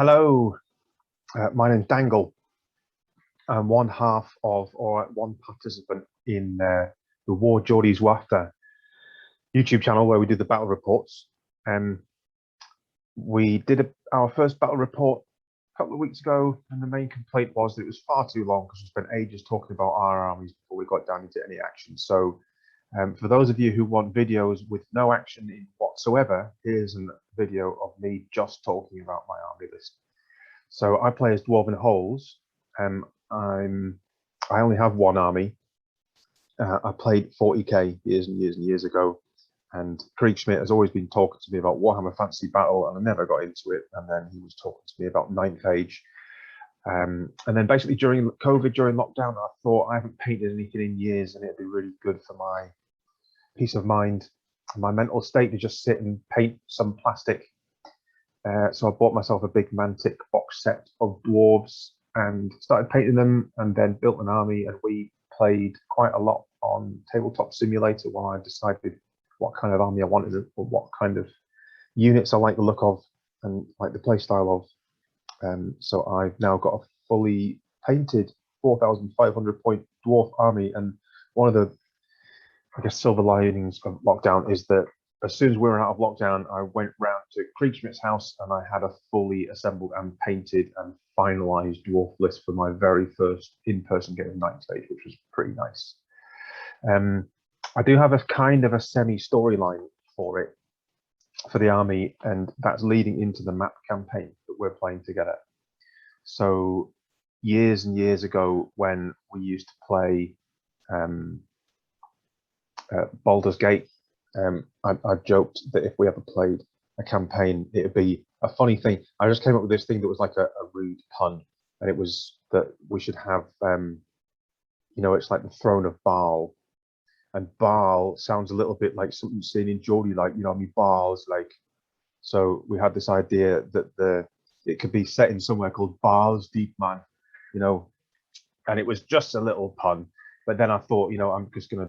Hello, my name's Dangle. I'm one half of, or one participant in the War Geordies Wafter YouTube channel where we do the battle reports. We did our first battle report a couple of weeks ago, and the main complaint was that it was far too long because we spent ages talking about our armies before we got down into any action. So for those of you who want videos with no action in whatsoever, here's a video of me just talking about my army list. So I play as Dwarven Holds. I only have one army. I played 40k years and years and years ago, and Smith has always been talking to me about Warhammer Fantasy Battle, and I never got into it. And then he was talking to me about 9th Age. And then basically during COVID, during lockdown, I thought I haven't painted anything in years, and it'd be really good for my peace of mind, my mental state, to just sit and paint some plastic. So I bought myself a big Mantic box set of dwarves and started painting them, and then built an army. And we played quite a lot on Tabletop Simulator while I decided what kind of army I wanted, or what kind of units I like the look of and like the play style of. So I've now got a fully painted 4,500 point dwarf army. And one of the, I guess, silver linings of lockdown is that as soon as we were out of lockdown, I went round to Smith's house and I had a fully assembled and painted and finalized dwarf list for my very first in-person game of 9th Age, which was pretty nice. I do have a kind of a semi-storyline for it, for the army, and that's leading into the map campaign that we're playing together. So years and years ago, when we used to play Baldur's Gate, I joked that if we ever played a campaign, it would be a funny thing. I just came up with this thing that was like a rude pun, and it was that we should have, you know, it's like the throne of Baal, and Baal sounds a little bit like something seen in Geordie, like, you know, I mean, Baal's like. So we had this idea that it could be set in somewhere called Baal's Deep, man, you know, and it was just a little pun. But then I thought, you know, I'm gonna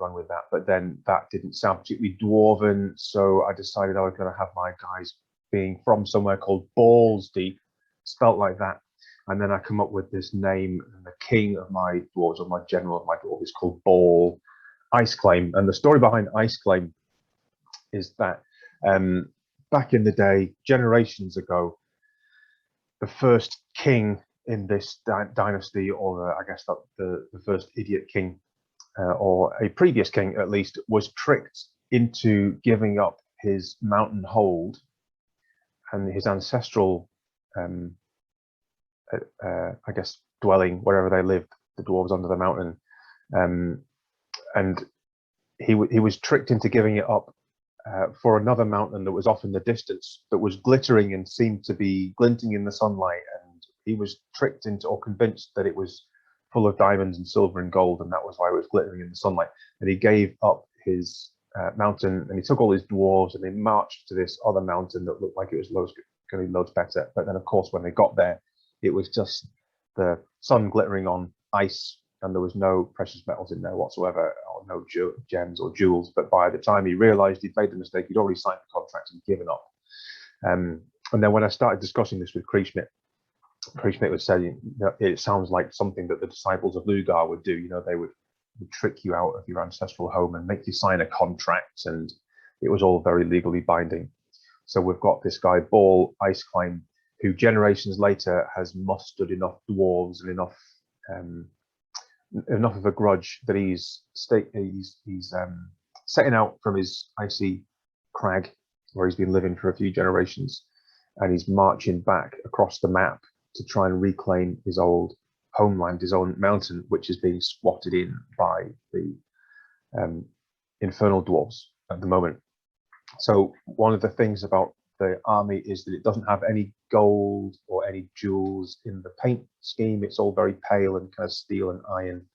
run with that. But then that didn't sound particularly dwarven, so I decided I was gonna have my guys being from somewhere called Balls Deep, spelt like that. And then I come up with this name, and the king of my dwarves, or my general of my dwarves, is called Ball Ice Claim. And the story behind Ice Claim is that back in the day, generations ago, the first king in this dynasty, or I guess that the first idiot king, or a previous king at least, was tricked into giving up his mountain hold and his ancestral, I guess, dwelling wherever they lived, the dwarves under the mountain, and he was tricked into giving it up for another mountain that was off in the distance, that was glittering and seemed to be glinting in the sunlight. And he was tricked into, or convinced, that it was full of diamonds and silver and gold, and that was why it was glittering in the sunlight. And he gave up his mountain, and he took all his dwarves, and they marched to this other mountain that looked like it was going to be loads better. But then, of course, when they got there, it was just the sun glittering on ice, and there was no precious metals in there whatsoever, or no gems or jewels. But by the time he realized he'd made the mistake, he'd already signed the contract and given up. And then when I started discussing this with Smith was saying, you know, it sounds like something that the disciples of Lugar would do. You know, they would trick you out of your ancestral home and make you sign a contract, and it was all very legally binding. So we've got this guy, Ball Ice Climb, who generations later has mustered enough dwarves and enough of a grudge that he's setting out from his icy crag where he's been living for a few generations, and he's marching back across the map to try and reclaim his old homeland, his own mountain, which is being squatted in by the infernal dwarves at the moment. So one of the things about the army is that it doesn't have any gold or any jewels in the paint scheme. It's all very pale and kind of steel and iron.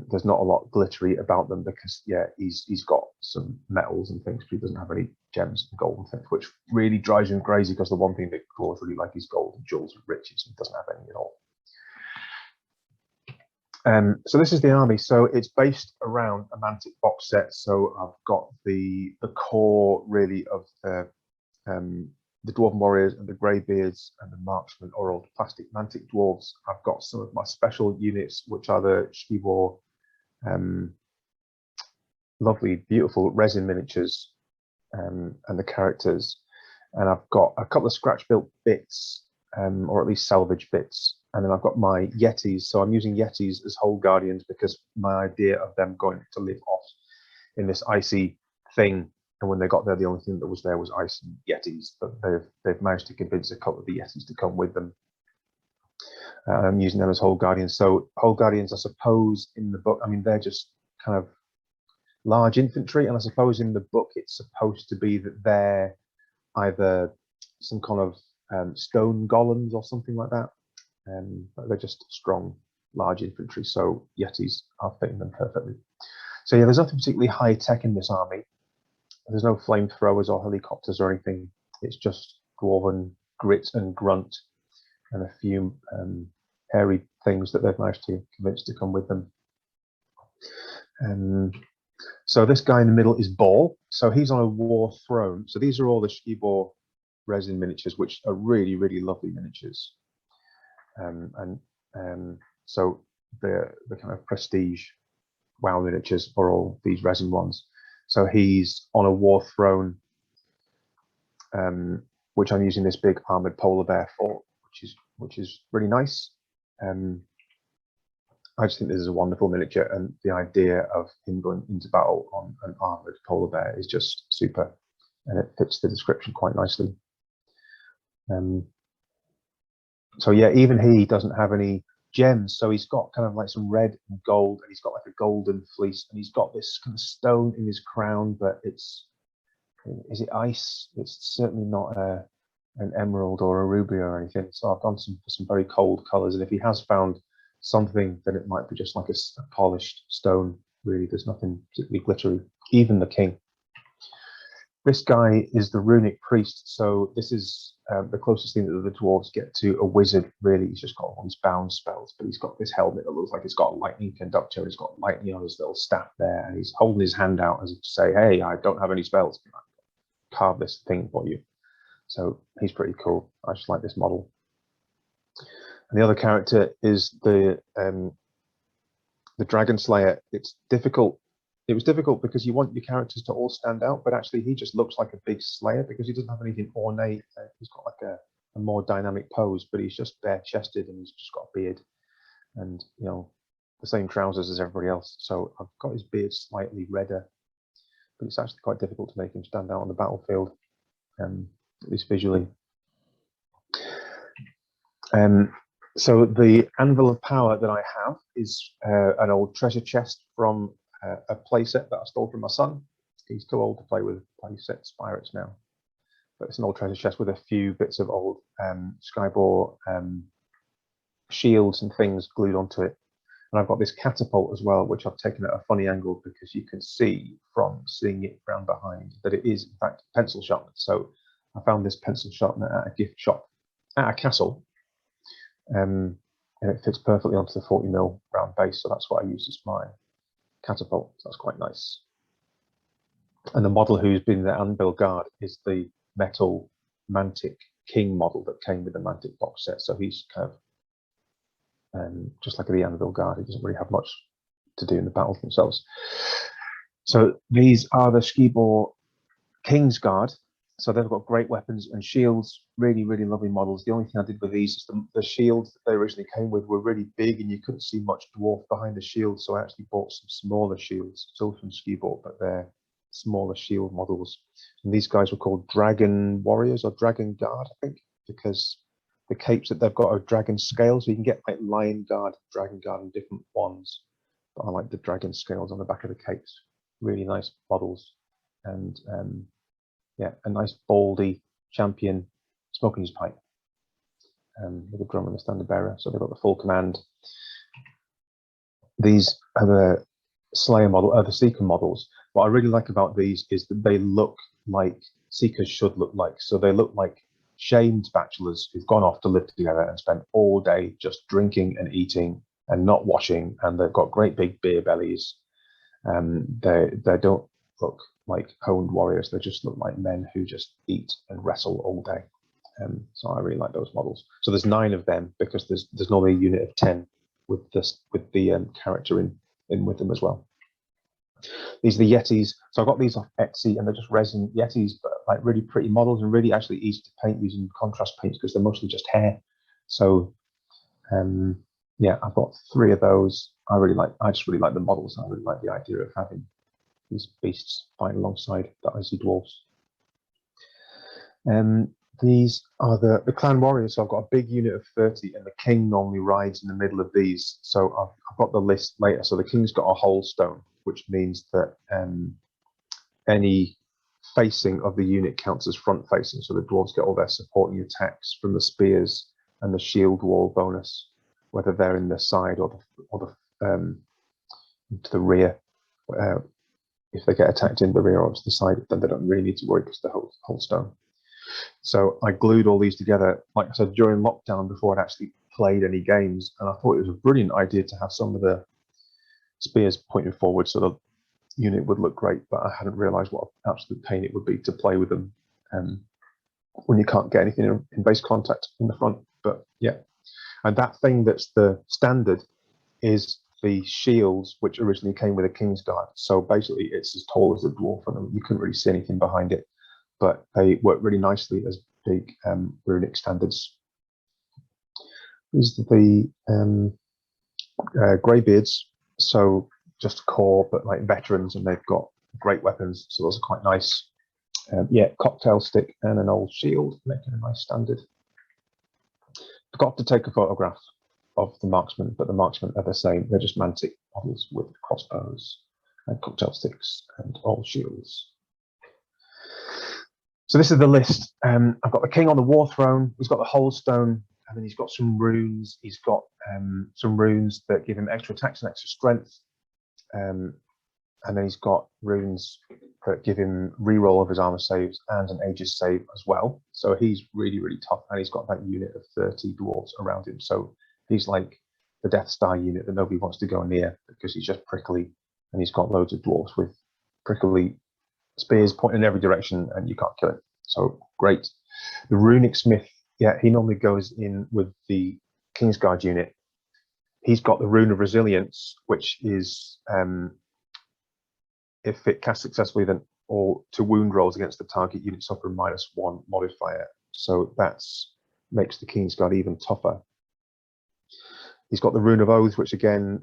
There's not a lot glittery about them because, yeah, he's got some metals and things, but he doesn't have any gems and gold and things, which really drives him crazy, because the one thing that dwarves really like is gold and jewels and riches, and he doesn't have any at all. So this is the army. So it's based around a Mantic box set. So I've got the core really of the the Dwarven Warriors and the Greybeards and the Marksmen are all plastic mantic dwarves. I've got some of my special units, which are the Shkibor lovely, beautiful resin miniatures and the characters. And I've got a couple of scratch-built bits, or at least salvage bits. And then I've got my Yetis. So I'm using Yetis as Hold Guardians because my idea of them going to live off in this icy thing. And when they got there, the only thing that was there was ice and Yetis. But they've managed to convince a couple of the Yetis to come with them. I'm using them as Hold Guardians. So Hold Guardians, I suppose, in the book, I mean, they're just kind of large infantry. And I suppose in the book, it's supposed to be that they're either some kind of stone golems or something like that. But they're just strong, large infantry. So Yetis are fitting them perfectly. So yeah, there's nothing particularly high tech in this army. There's no flamethrowers or helicopters or anything. It's just Dwarven grit and grunt and a few hairy things that they've managed to convince to come with them. So this guy in the middle is Ball. So he's on a war throne. So these are all the Shkibor resin miniatures, which are really, really lovely miniatures. So the kind of prestige WoW miniatures are all these resin ones. So he's on a war throne, which I'm using this big armored polar bear for, which is really nice. I just think this is a wonderful miniature, and the idea of him going into battle on an armored polar bear is just super, and it fits the description quite nicely. So yeah, even he doesn't have any gems, so he's got kind of like some red and gold, and he's got like a golden fleece, and he's got this kind of stone in his crown, but is it ice? It's certainly not an emerald or a ruby or anything. So I've gone for some very cold colors, and if he has found something, then it might be just like a polished stone. Really, there's nothing particularly glittery. Even the king. This guy is the Runic Priest, so this is the closest thing that the dwarves get to a wizard, really. He's just got all these bound spells, but he's got this helmet that looks like it's got a lightning conductor, and he's got lightning on his little staff there, and he's holding his hand out as if to say, hey, I don't have any spells. Can I carve this thing for you? So he's pretty cool. I just like this model. And the other character is the Dragon Slayer. It's difficult. It was difficult because you want your characters to all stand out, but actually he just looks like a big slayer because he doesn't have anything ornate. He's got like a more dynamic pose, but he's just bare-chested and he's just got a beard and, you know, the same trousers as everybody else. So I've got his beard slightly redder, but it's actually quite difficult to make him stand out on the battlefield, at least visually. So the Anvil of Power that I have is an old treasure chest from a playset that I stole from my son. He's too old to play with playset pirates now, but it's an old treasure chest with a few bits of old Skybor shields and things glued onto it. And I've got this catapult as well, which I've taken at a funny angle because you can see from seeing it round behind that it is in fact pencil sharpener. So I found this pencil sharpener at a gift shop at a castle. And it fits perfectly onto the 40mm round base, so that's what I use as my catapult. So that's quite nice. And the model who's been the Anvil Guard is the metal Mantic King model that came with the Mantic box set. So he's kind of just like the Anvil Guard. He doesn't really have much to do in the battles themselves. So these are the Shkibor Kingsguard. So they've got great weapons and shields, really, really lovely models. The only thing I did with these is the shields that they originally came with were really big and you couldn't see much dwarf behind the shield. So I actually bought some smaller shields, still from Shkibor, but they're smaller shield models. And these guys were called Dragon Warriors or Dragon Guard, I think, because the capes that they've got are dragon scales. So you can get like Lion Guard, Dragon Guard, and different ones. But I like the dragon scales on the back of the capes. Really nice models. And yeah, a nice baldy champion smoking his pipe with a drum and a standard bearer. So they've got the full command. These are the Slayer model, the Seeker models. What I really like about these is that they look like Seekers should look like. So they look like shamed bachelors who've gone off to live together and spent all day just drinking and eating and not washing, and they've got great big beer bellies. They don't look like honed warriors. They just look like men who just eat and wrestle all day. So I really like those models. So there's 9 of them because there's normally a unit of 10 with the character in with them as well. These are the Yetis. So I got these off Etsy, and they're just resin Yetis, but like really pretty models and really actually easy to paint using contrast paints because they're mostly just hair. So yeah, I've got 3 of those. I just really like the models. I really like the idea of having these beasts fighting alongside the icy dwarves. These are the clan warriors. So I've got a big unit of 30, and the king normally rides in the middle of these. So I've got the list later. So the king's got a whole stone, which means that any facing of the unit counts as front facing. So the dwarves get all their supporting attacks from the spears and the shield wall bonus, whether they're in the side or the to the rear. If they get attacked in the rear or to the side, then they don't really need to worry because the whole stone. So I glued all these together, like I said, during lockdown before I'd actually played any games, and I thought it was a brilliant idea to have some of the spears pointing forward so the unit would look great, but I hadn't realised what an absolute pain it would be to play with them when you can't get anything in base contact in the front. But yeah, and that thing that's the standard is the shields, which originally came with a Kingsguard. So basically it's as tall as a dwarf, and you couldn't really see anything behind it, but they work really nicely as big runic standards. These are the greybeards, so just core, but like veterans, and they've got great weapons, so those are quite nice. Yeah, cocktail stick and an old shield, making a nice standard. Forgot to take a photograph of the marksmen, but the marksmen are the same. They're just mantic models with crossbows and cocktail sticks and old shields. So this is the list. I've got the king on the war throne. He's got the whole stone, and then he's got some runes. He's got some runes that give him extra attacks and extra strength. And then he's got runes that give him reroll of his armor saves and an Aegis save as well. So he's really, really tough, and he's got that unit of 30 dwarves around him. So he's like the Death Star unit that nobody wants to go near because he's just prickly, and he's got loads of dwarves with prickly spears pointing in every direction, and you can't kill him. So great. The Runic Smith, yeah, he normally goes in with the Kingsguard unit. He's got the Rune of Resilience, which is if it casts successfully, then all 2 wound rolls against the target unit suffer a -1 modifier. So that's makes the Kingsguard even tougher. He's got the Rune of Oaths, which again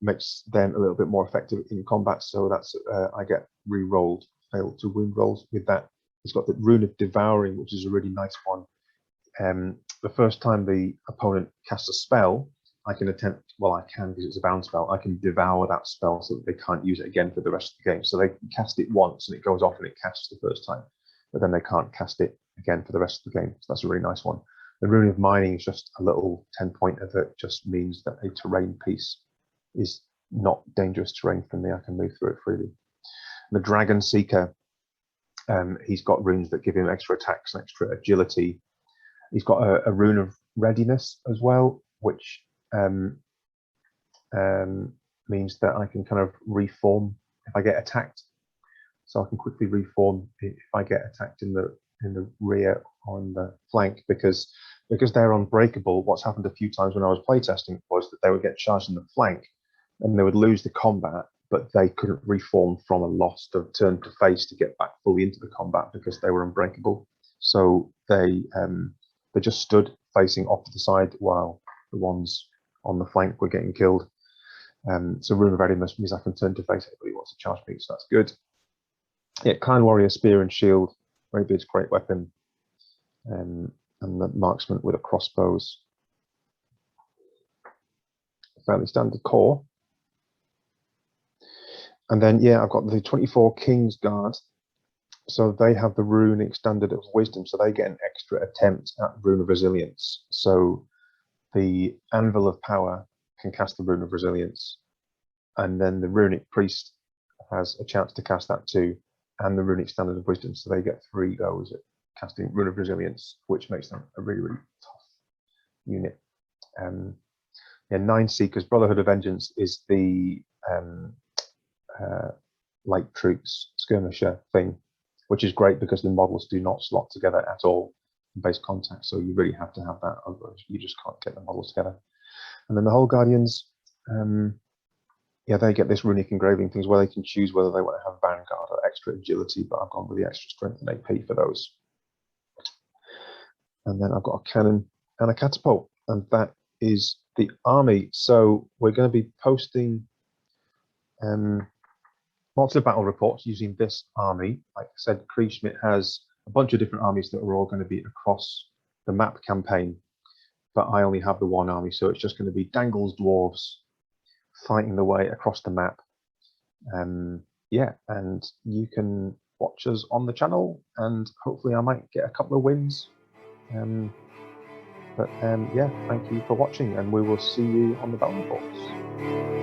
makes them a little bit more effective in combat. So that's I get re-rolled failed 2 wound rolls with that. He's got the Rune of Devouring, which is a really nice one. The first time the opponent casts a spell, I can attempt, well, I can because it's a bound spell, I can devour that spell so that they can't use it again for the rest of the game. So they can cast it once and it goes off and it casts the first time, but then they can't cast it again for the rest of the game. So that's a really nice one. The Rune of Mining is just a little 10-pointer that just means that a terrain piece is not dangerous terrain for me. I can move through it freely. The Dragon Seeker, he's got runes that give him extra attacks and extra agility. He's got a Rune of Readiness as well, which means that I can kind of reform if I get attacked. So I can quickly reform if I get attacked in the rear or on the flank, because they're unbreakable. What's happened a few times when I was playtesting was that they would get charged in the flank and they would lose the combat, but they couldn't reform from a lost of turn to face to get back fully into the combat because they were unbreakable. So they just stood facing off to the side while the ones on the flank were getting killed. So Rune of Readiness means I can turn to face anybody who wants to charge me, so that's good. Yeah, Clan Warrior, Spear and Shield, Greybeard's great weapon, and the Marksman with a crossbows. Fairly standard core. And then, yeah, I've got the 24 Kingsguard. So they have the Runic Standard of Wisdom, so they get an extra attempt at Rune of Resilience. So the Anvil of Power can cast the Rune of Resilience, and then the Runic Priest has a chance to cast that too, and the Runic Standard of Wisdom, so they get 3 goes at casting Rune of Resilience, which makes them a really, really tough unit. Yeah, 9 Seekers. Brotherhood of Vengeance is the light troops skirmisher thing, which is great because the models do not slot together at all. base contact, so you really have to have that, otherwise you just can't get the models together. And then the Hold Guardians, yeah, they get this runic engraving things where they can choose whether they want to have Vanguard or extra agility, but I've gone with the extra strength and AP for those. And then I've got a cannon and a catapult, and that is the army. So we're going to be posting lots of battle reports using this army. Like I said, Kriegsschmidt has a bunch of different armies that are all going to be across the map campaign, but I only have the one army, so it's just going to be Dangle's dwarves fighting the way across the map. Yeah, and you can watch us on the channel, and hopefully I might get a couple of wins. Yeah, thank you for watching, and we will see you on the battle reports.